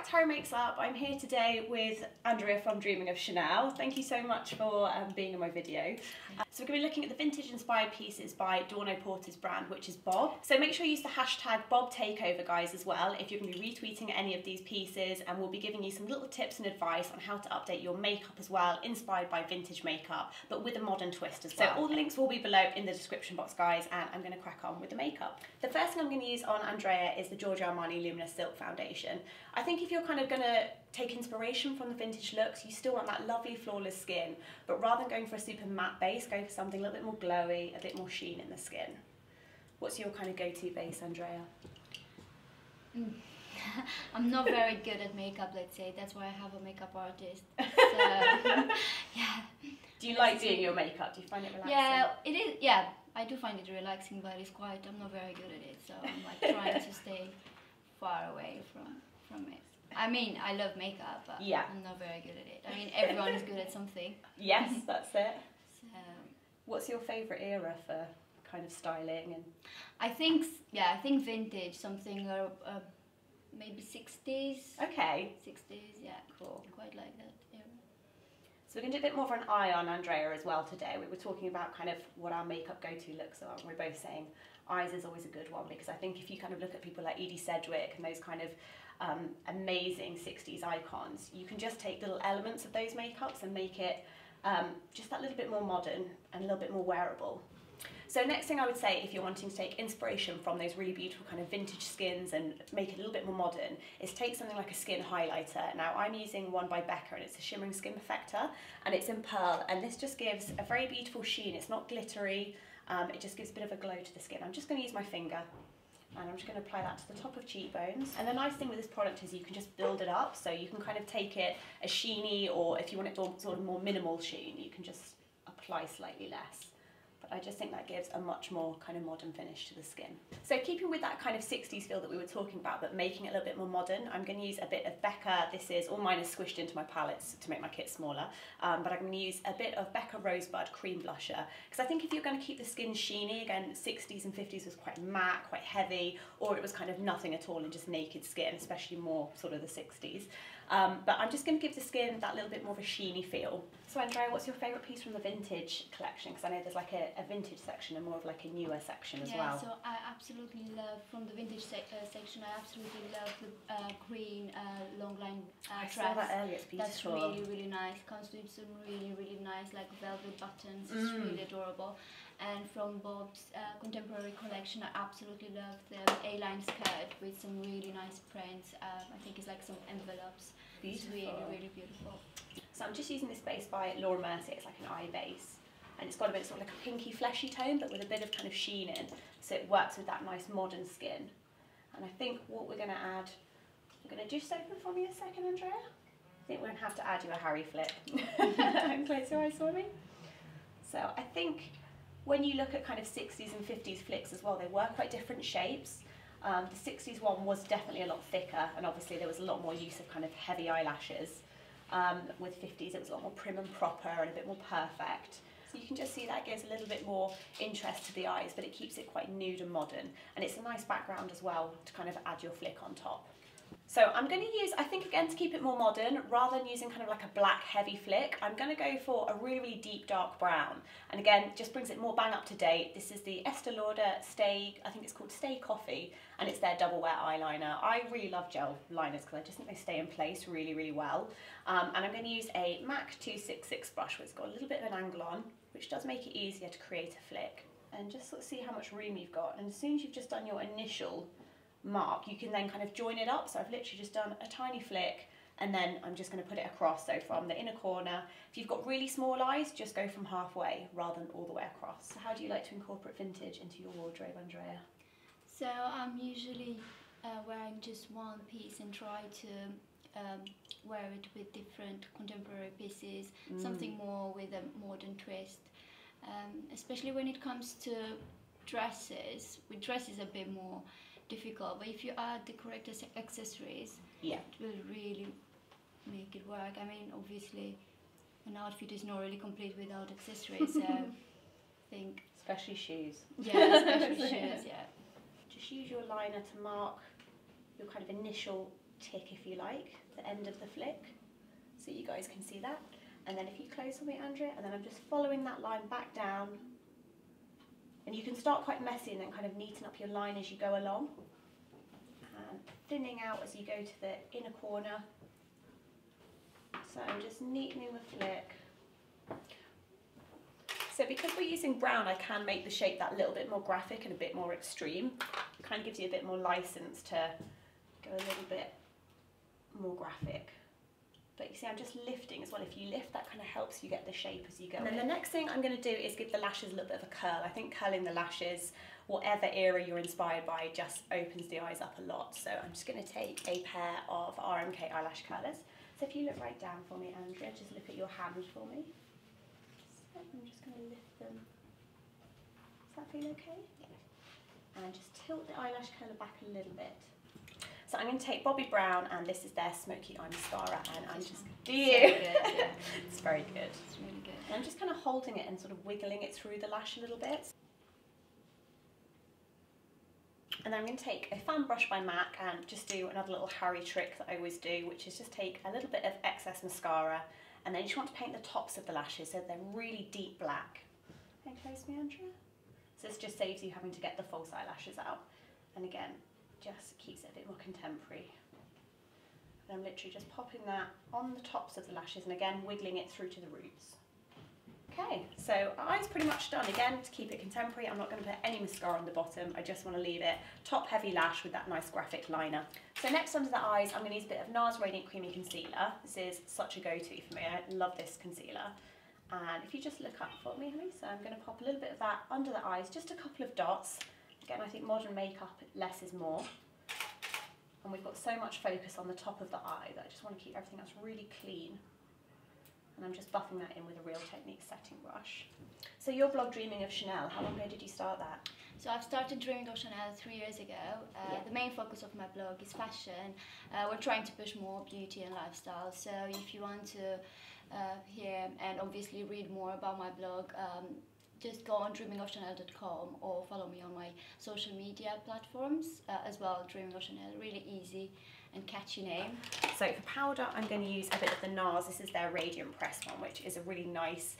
to Harry Makes Up. I'm here today with Andrea from Dreaming of Chanel. Thank you so much for being in my video. So we're going to be looking at the vintage inspired pieces by Dawn O'Porter's brand, which is Bob. So make sure you use the hashtag BobTakeover, guys, as well, if you're going to be retweeting any of these pieces, and we'll be giving you some little tips and advice on how to update your makeup as well, inspired by vintage makeup, but with a modern twist as well. So all the links will be below in the description box, guys, and I'm going to crack on with the makeup. The first thing I'm going to use on Andrea is the Giorgio Armani Luminous Silk Foundation. I think if you're kind of going to take inspiration from the vintage looks, you still want that lovely flawless skin, but rather than going for a super matte base, go for something a little bit more glowy, a bit more sheen in the skin. What's your kind of go-to base, Andrea? I'm not very good at makeup, let's say. That's why I have a makeup artist. So, yeah. Do you like doing your makeup? Do you find it relaxing? Yeah, it is. Yeah, I do find it relaxing, but it's quite. I'm not very good at it, so I'm like trying to stay far away from it. I mean, I love makeup, but yeah, I'm not very good at it. I mean, everyone is good at something. Yes, that's it. So, what's your favourite era for kind of styling? And I think vintage, something maybe 60s. Okay. 60s, yeah, cool. Quite like that era. So we're going to do a bit more of an eye on Andrea as well today. We were talking about kind of what our makeup go-to looks are. We're both saying eyes is always a good one, because I think if you kind of look at people like Edie Sedgwick and those kind of amazing 60s icons, you can just take little elements of those makeups and make it just that little bit more modern and a little bit more wearable. So next thing I would say, if you're wanting to take inspiration from those really beautiful kind of vintage skins and make it a little bit more modern, is take something like a skin highlighter. Now I'm using one by Becca, and it's a Shimmering Skin Perfector, and it's in pearl, and this just gives a very beautiful sheen. It's not glittery, it just gives a bit of a glow to the skin. I'm just going to use my finger, and I'm just going to apply that to the top of cheekbones. And the nice thing with this product is you can just build it up, so you can kind of take it as sheeny, or if you want it to sort of more minimal sheen, you can just apply slightly less. But I just think that gives a much more kind of modern finish to the skin. So keeping with that kind of 60s feel that we were talking about, but making it a little bit more modern, I'm going to use a bit of Becca. This is, all mine is squished into my palettes to make my kit smaller, but I'm going to use a bit of Becca Rosebud Cream Blusher, because I think if you're going to keep the skin sheeny, again, 60s and 50s was quite matte, quite heavy, or it was kind of nothing at all and just naked skin, especially more sort of the 60s. But I'm just going to give the skin that little bit more of a sheeny feel. So Andrea, what's your favourite piece from the vintage collection? Because I know there's like a vintage section and more of like a newer section as well. Yeah, so I absolutely love, from the vintage section, I absolutely love the green long line dress. I saw that earlier, it's beautiful. That's really, really nice. Comes with some really, really nice like velvet buttons. It's really adorable. And from Bob's contemporary collection, I absolutely love the A-line skirt with some really nice prints. I think it's like some envelopes. Beautiful. It's really, really beautiful. So I'm just using this base by Mercier. It's like an eye base, and it's got a bit sort of like a pinky fleshy tone, but with a bit of kind of sheen in, so it works with that nice modern skin. And I think what we're going to add, we're going to just open for me a second, Andrea. I think we're going to have to add you a Harry flick. Close your eyes for me. So I think when you look at kind of 60s and 50s flicks as well, they were quite different shapes. The 60s one was definitely a lot thicker, and obviously there was a lot more use of kind of heavy eyelashes. With 50s it was a lot more prim and proper and a bit more perfect. So you can just see that gives a little bit more interest to the eyes, but it keeps it quite nude and modern, and it's a nice background as well to kind of add your flick on top. So I'm going to use, I think again, to keep it more modern, rather than using kind of like a black heavy flick, I'm going to go for a really, really deep dark brown. And again, just brings it more bang up to date. This is the Estee Lauder Stay, I think it's called Stay Coffee, and it's their double wear eyeliner. I really love gel liners because I just think they stay in place really, really well. And I'm going to use a MAC 266 brush, which has got a little bit of an angle on, which does make it easier to create a flick. And just sort of see how much room you've got. And as soon as you've just done your initial mark, you can then kind of join it up. So I've literally just done a tiny flick, and then I'm just going to put it across, so from the inner corner. If you've got really small eyes, just go from halfway rather than all the way across. So how do you like to incorporate vintage into your wardrobe, Andrea? So I'm usually wearing just one piece and try to wear it with different contemporary pieces, something more with a modern twist, especially when it comes to dresses. With dresses a bit more difficult, but if you add the correct accessories, yeah, it will really make it work. I mean, obviously an outfit is not really complete without accessories, so I think especially shoes. Yeah, especially shoes, yeah. Just use your liner to mark your kind of initial tick, if you like, the end of the flick, so you guys can see that. And then if you close for me, Andrea, and then I'm just following that line back down. And you can start quite messy and then kind of neaten up your line as you go along. And thinning out as you go to the inner corner. So I'm just neatening the flick. So because we're using brown, I can make the shape that little bit more graphic and a bit more extreme. It kind of gives you a bit more license to go a little bit more graphic. But you see, I'm just lifting as well. If you lift, that kind of helps you get the shape as you go. And then the next thing I'm going to do is give the lashes a little bit of a curl. I think curling the lashes, whatever era you're inspired by, just opens the eyes up a lot. So I'm just going to take a pair of RMK eyelash curlers. So if you look right down for me, Andrea, just look at your hand for me. So I'm just going to lift them. Does that feel okay? Yeah. And just tilt the eyelash curler back a little bit. So I'm going to take Bobbi Brown, and this is their Smokey Eye Mascara, and I'm just, do you? So good, yeah. It's very good. It's really good. And I'm just kind of holding it and sort of wiggling it through the lash a little bit. And then I'm going to take a fan brush by MAC and just do another little Harry trick that I always do, which is just take a little bit of excess mascara, and then you just want to paint the tops of the lashes so they're really deep black. Can you close me, Andrea? So this just saves you having to get the false eyelashes out. And again, just keeps it a bit more contemporary. And I'm literally just popping that on the tops of the lashes and again wiggling it through to the roots. Okay, so our eye's pretty much done. Again, to keep it contemporary, I'm not going to put any mascara on the bottom. I just want to leave it top heavy lash with that nice graphic liner. So next under the eyes, I'm going to use a bit of Nars Radiant Creamy Concealer. This is such a go-to for me. I love this concealer. And if you just look up for me, honey, so I'm going to pop a little bit of that under the eyes, just a couple of dots. Again, I think modern makeup, less is more. And we've got so much focus on the top of the eye that I just want to keep everything else really clean. And I'm just buffing that in with a Real Techniques setting brush. So your blog Dreaming of Chanel, how long ago did you start that? So I've started Dreaming of Chanel 3 years ago. The main focus of my blog is fashion. We're trying to push more beauty and lifestyle. So if you want to hear and obviously read more about my blog, just go on dreamingofchanel.com or follow me on my social media platforms as well. Dreaming of Chanel, really easy and catchy name. So for powder, I'm going to use a bit of the Nars. This is their Radiant Press one, which is a really nice,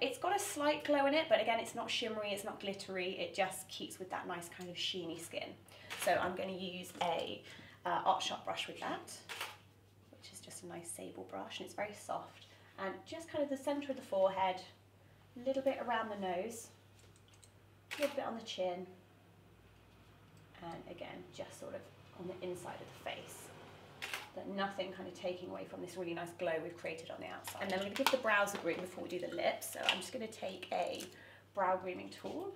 it's got a slight glow in it, but again, it's not shimmery, it's not glittery, it just keeps with that nice kind of sheeny skin. So I'm going to use a Art Shop brush with that, which is just a nice sable brush, and it's very soft. And just kind of the centre of the forehead, a little bit around the nose, a little bit on the chin, and again, just sort of on the inside of the face. But nothing kind of taking away from this really nice glow we've created on the outside. And then we're going to give the brows a groom before we do the lips. So I'm just going to take a brow grooming tool.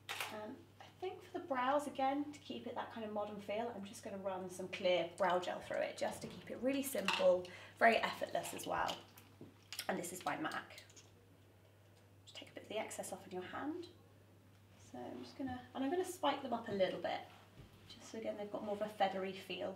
And I think for the brows, again, to keep it that kind of modern feel, I'm just going to run some clear brow gel through it, just to keep it really simple, very effortless as well. And this is by MAC. Just take a bit of the excess off in your hand. So I'm just going to, and I'm going to spike them up a little bit, just so again they've got more of a feathery feel.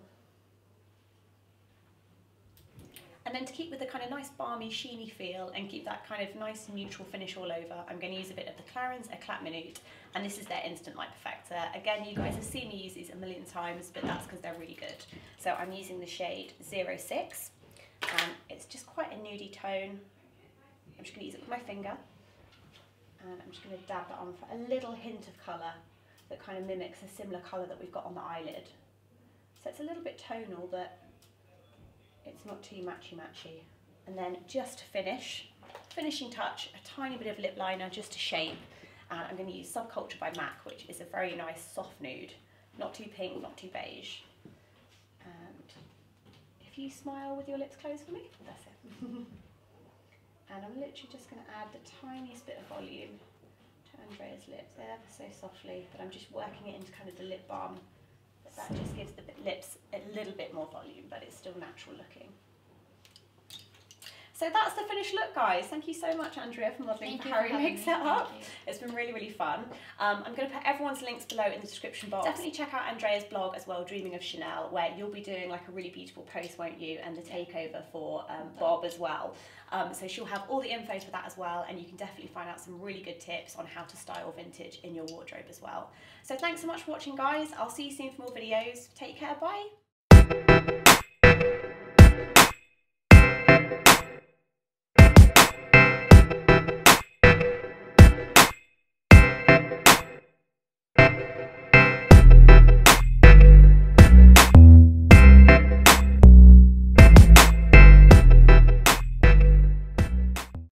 And then to keep with the kind of nice balmy, sheeny feel and keep that kind of nice neutral finish all over, I'm going to use a bit of the Clarins Eclat Minute, and this is their Instant Light Perfector. Again, you guys have seen me use these a million times, but that's because they're really good. So I'm using the shade 06, and it's just quite a nudie tone. I'm just going to use it with my finger, and I'm just going to dab that on for a little hint of colour that kind of mimics a similar colour that we've got on the eyelid. So it's a little bit tonal, but it's not too matchy-matchy. And then just to finish, finishing touch, a tiny bit of lip liner just to shape. And I'm going to use Subculture by MAC, which is a very nice soft nude. Not too pink, not too beige. And if you smile with your lips closed for me, that's it. And I'm literally just going to add the tiniest bit of volume to Andrea's lips, ever so softly, but I'm just working it into kind of the lip balm. That just gives the lips a little bit more volume, but it's still natural looking. So that's the finished look, guys. Thank you so much, Andrea, for modelling for Harry Makes It Up. It's been really, really fun. I'm going to put everyone's links below in the description box. Definitely check out Andrea's blog as well, Dreaming of Chanel, where you'll be doing like a really beautiful post, won't you? And the takeover for Bob as well. So she'll have all the info for that as well, and you can definitely find out some really good tips on how to style vintage in your wardrobe as well. So thanks so much for watching, guys. I'll see you soon for more videos. Take care, bye.